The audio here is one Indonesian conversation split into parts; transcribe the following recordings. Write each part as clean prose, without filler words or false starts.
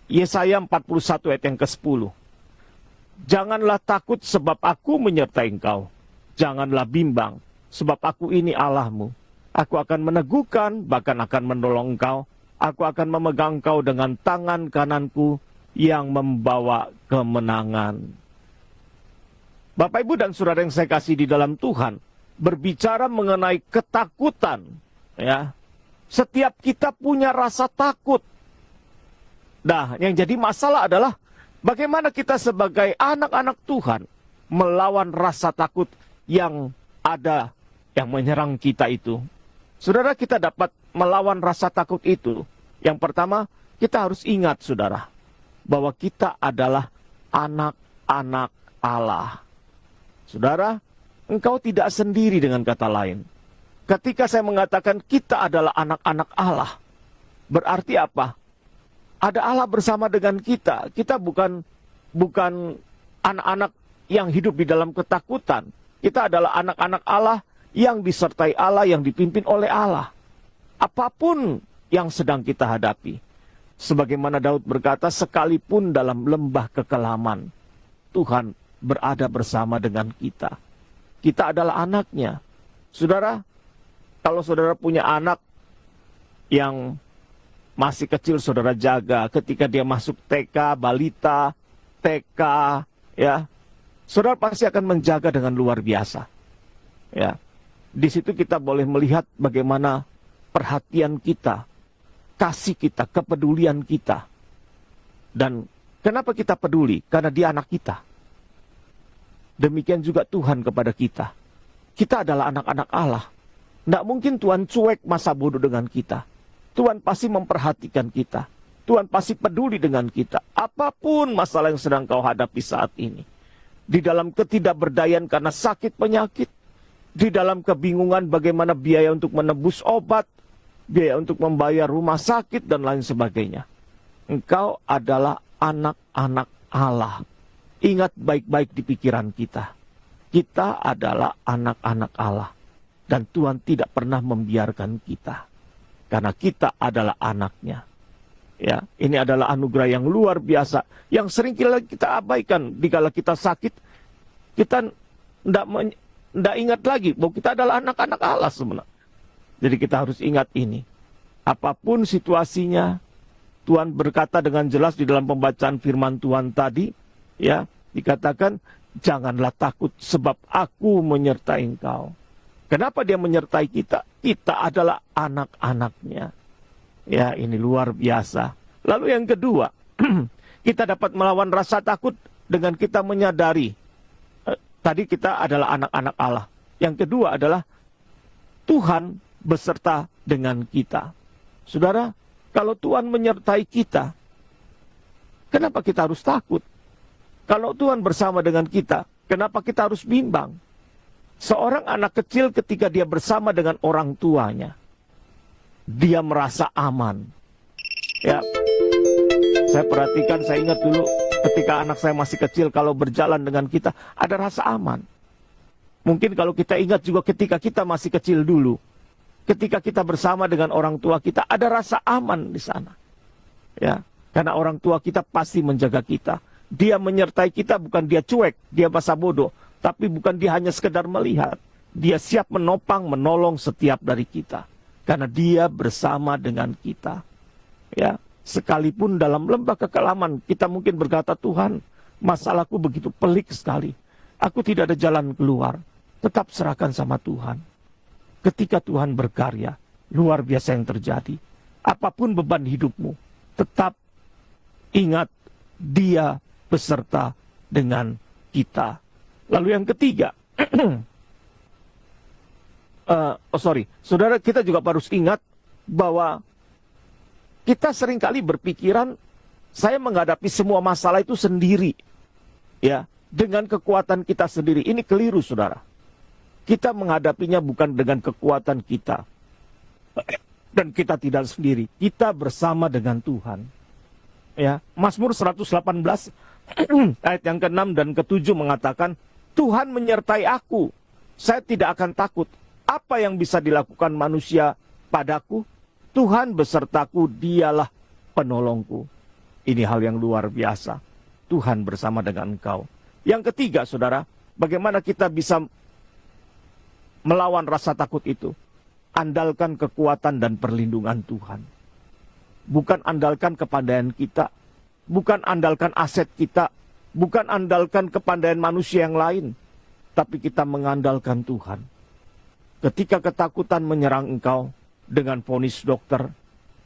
Yesaya 41 ayat yang ke-10. Janganlah takut sebab aku menyertai engkau. Janganlah bimbang sebab aku ini Allahmu. Aku akan meneguhkan, bahkan akan menolong engkau. Aku akan memegang engkau dengan tangan kananku yang membawa kemenangan. Bapak, Ibu, dan saudara yang saya kasih di dalam Tuhan, berbicara mengenai ketakutan, ya. Setiap kita punya rasa takut. Nah, yang jadi masalah adalah bagaimana kita sebagai anak-anak Tuhan melawan rasa takut yang ada, yang menyerang kita itu. Saudara, kita dapat melawan rasa takut itu. Yang pertama, kita harus ingat, saudara, bahwa kita adalah anak-anak Allah. Saudara, engkau tidak sendiri dengan kata lain. Ketika saya mengatakan kita adalah anak-anak Allah, berarti apa? Ada Allah bersama dengan kita. Kita bukan anak-anak yang hidup di dalam ketakutan. Kita adalah anak-anak Allah yang disertai Allah, yang dipimpin oleh Allah. Apapun yang sedang kita hadapi. Sebagaimana Daud berkata, sekalipun dalam lembah kekelaman, Tuhan berada bersama dengan kita. Kita adalah anaknya. Saudara, kalau saudara punya anak yang masih kecil, saudara jaga. Ketika dia masuk TK, balita, TK, ya, saudara pasti akan menjaga dengan luar biasa. Ya, di situ kita boleh melihat bagaimana perhatian kita, kasih kita, kepedulian kita. Dan kenapa kita peduli? Karena dia anak kita. Demikian juga Tuhan kepada kita. Kita adalah anak-anak Allah. Tidak mungkin Tuhan cuek masa bodoh dengan kita. Tuhan pasti memperhatikan kita. Tuhan pasti peduli dengan kita. Apapun masalah yang sedang kau hadapi saat ini. Di dalam ketidakberdayaan karena sakit penyakit. Di dalam kebingungan bagaimana biaya untuk menebus obat. Biaya untuk membayar rumah sakit dan lain sebagainya. Engkau adalah anak-anak Allah. Ingat baik-baik di pikiran kita. Kita adalah anak-anak Allah. Dan Tuhan tidak pernah membiarkan kita. Karena kita adalah anaknya. Ya, ini adalah anugerah yang luar biasa. Yang sering kita abaikan. Dikala kita sakit, kita tidak ingat lagi bahwa kita adalah anak-anak Allah sebenarnya. Jadi kita harus ingat ini. Apapun situasinya, Tuhan berkata dengan jelas di dalam pembacaan firman Tuhan tadi, ya, dikatakan, janganlah takut sebab aku menyertai engkau. Kenapa dia menyertai kita? Kita adalah anak-anaknya. Ya, ini luar biasa. Lalu yang kedua, kita dapat melawan rasa takut dengan kita menyadari. Tadi kita adalah anak-anak Allah. Yang kedua adalah Tuhan beserta dengan kita. Saudara, kalau Tuhan menyertai kita, kenapa kita harus takut? Kalau Tuhan bersama dengan kita, kenapa kita harus bimbang? Seorang anak kecil ketika dia bersama dengan orang tuanya, dia merasa aman. Ya, saya perhatikan, saya ingat dulu ketika anak saya masih kecil, kalau berjalan dengan kita, ada rasa aman. Mungkin kalau kita ingat juga ketika kita masih kecil dulu, ketika kita bersama dengan orang tua kita, ada rasa aman di sana. Ya, karena orang tua kita pasti menjaga kita. Dia menyertai kita, bukan dia cuek, dia basa bodoh. Tapi bukan dia hanya sekedar melihat. Dia siap menopang, menolong setiap dari kita. Karena dia bersama dengan kita. Ya, sekalipun dalam lembah kekelaman, kita mungkin berkata, Tuhan, masalahku begitu pelik sekali. Aku tidak ada jalan keluar. Tetap serahkan sama Tuhan. Ketika Tuhan berkarya, luar biasa yang terjadi. Apapun beban hidupmu, tetap ingat dia beserta dengan kita. Lalu yang ketiga, saudara, kita juga harus ingat bahwa kita seringkali berpikiran, saya menghadapi semua masalah itu sendiri, ya, dengan kekuatan kita sendiri. Ini keliru, saudara. Kita menghadapinya bukan dengan kekuatan kita, dan kita tidak sendiri. Kita bersama dengan Tuhan. Ya, Mazmur 118 ayat yang ke-6 dan ke-7 mengatakan, Tuhan menyertai aku, saya tidak akan takut. Apa yang bisa dilakukan manusia padaku? Tuhan besertaku, dialah penolongku. Ini hal yang luar biasa. Tuhan bersama dengan engkau. Yang ketiga, saudara, bagaimana kita bisa melawan rasa takut itu? Andalkan kekuatan dan perlindungan Tuhan. Bukan andalkan kepandaian kita, bukan andalkan aset kita, bukan andalkan kepandaian manusia yang lain, tapi kita mengandalkan Tuhan. Ketika ketakutan menyerang engkau dengan vonis dokter,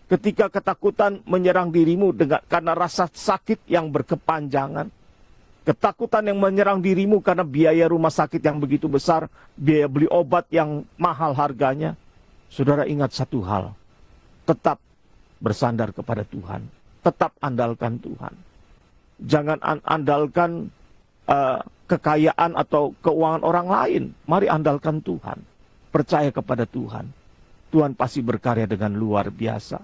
ketika ketakutan menyerang dirimu karena rasa sakit yang berkepanjangan, ketakutan yang menyerang dirimu karena biaya rumah sakit yang begitu besar, biaya beli obat yang mahal harganya, saudara ingat satu hal, tetap bersandar kepada Tuhan, tetap andalkan Tuhan. Jangan andalkan kekayaan atau keuangan orang lain, mari andalkan Tuhan. Percaya kepada Tuhan. Tuhan pasti berkarya dengan luar biasa.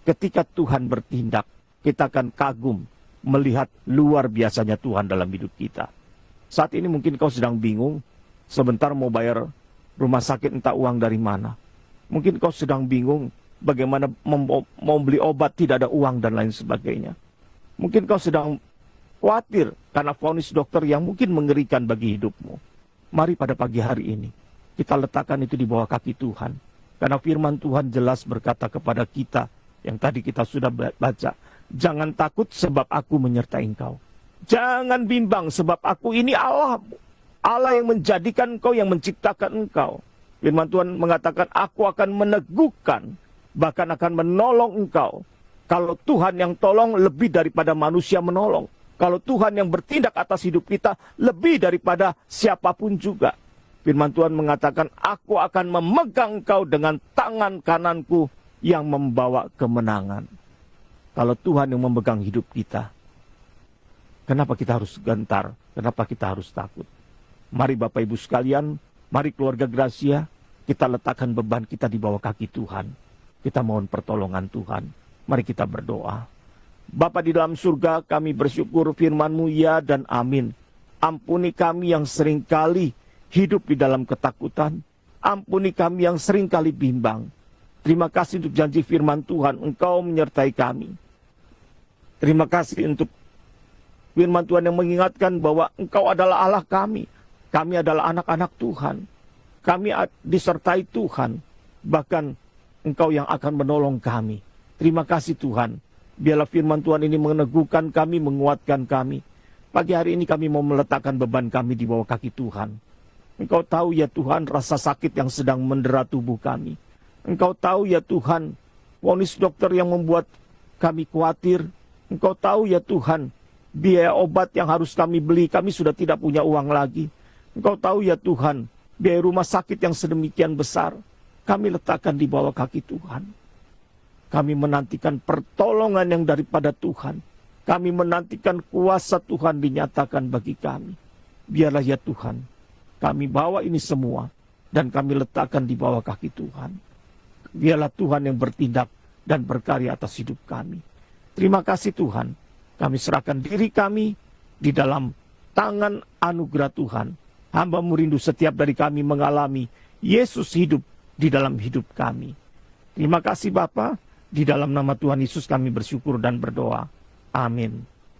Ketika Tuhan bertindak, kita akan kagum melihat luar biasanya Tuhan dalam hidup kita. Saat ini mungkin kau sedang bingung, sebentar mau bayar rumah sakit entah uang dari mana. Mungkin kau sedang bingung bagaimana mau beli obat tidak ada uang dan lain sebagainya. Mungkin kau sedang khawatir karena vonis dokter yang mungkin mengerikan bagi hidupmu. Mari pada pagi hari ini kita letakkan itu di bawah kaki Tuhan. Karena firman Tuhan jelas berkata kepada kita yang tadi kita sudah baca, jangan takut sebab aku menyertai engkau. Jangan bimbang sebab aku ini Allahmu. Allah yang menjadikan engkau, yang menciptakan engkau. Firman Tuhan mengatakan, aku akan meneguhkan, bahkan akan menolong engkau. Kalau Tuhan yang tolong lebih daripada manusia menolong. Kalau Tuhan yang bertindak atas hidup kita lebih daripada siapapun juga. Firman Tuhan mengatakan, aku akan memegang engkau dengan tangan kananku yang membawa kemenangan. Kalau Tuhan yang memegang hidup kita, kenapa kita harus gentar? Kenapa kita harus takut? Mari Bapak Ibu sekalian, mari keluarga Gracia, kita letakkan beban kita di bawah kaki Tuhan. Kita mohon pertolongan Tuhan. Mari kita berdoa. Bapa di dalam surga, kami bersyukur firman-Mu ya dan amin. Ampuni kami yang seringkali hidup di dalam ketakutan. Ampuni kami yang seringkali bimbang. Terima kasih untuk janji firman Tuhan, Engkau menyertai kami. Terima kasih untuk firman Tuhan yang mengingatkan bahwa Engkau adalah Allah kami. Kami adalah anak-anak Tuhan. Kami disertai Tuhan. Bahkan Engkau yang akan menolong kami. Terima kasih Tuhan. Biarlah firman Tuhan ini meneguhkan kami, menguatkan kami. Pagi hari ini kami mau meletakkan beban kami di bawah kaki Tuhan. Engkau tahu ya Tuhan rasa sakit yang sedang mendera tubuh kami. Engkau tahu ya Tuhan vonis dokter yang membuat kami khawatir. Engkau tahu ya Tuhan biaya obat yang harus kami beli, kami sudah tidak punya uang lagi. Engkau tahu ya Tuhan biaya rumah sakit yang sedemikian besar. Kami letakkan di bawah kaki Tuhan. Kami menantikan pertolongan yang daripada Tuhan. Kami menantikan kuasa Tuhan dinyatakan bagi kami. Biarlah ya Tuhan, kami bawa ini semua dan kami letakkan di bawah kaki Tuhan. Biarlah Tuhan yang bertindak dan berkarya atas hidup kami. Terima kasih Tuhan. Kami serahkan diri kami di dalam tangan anugerah Tuhan. Hamba-Mu rindu setiap dari kami mengalami Yesus hidup di dalam hidup kami. Terima kasih Bapa. Di dalam nama Tuhan Yesus kami bersyukur dan berdoa. Amin.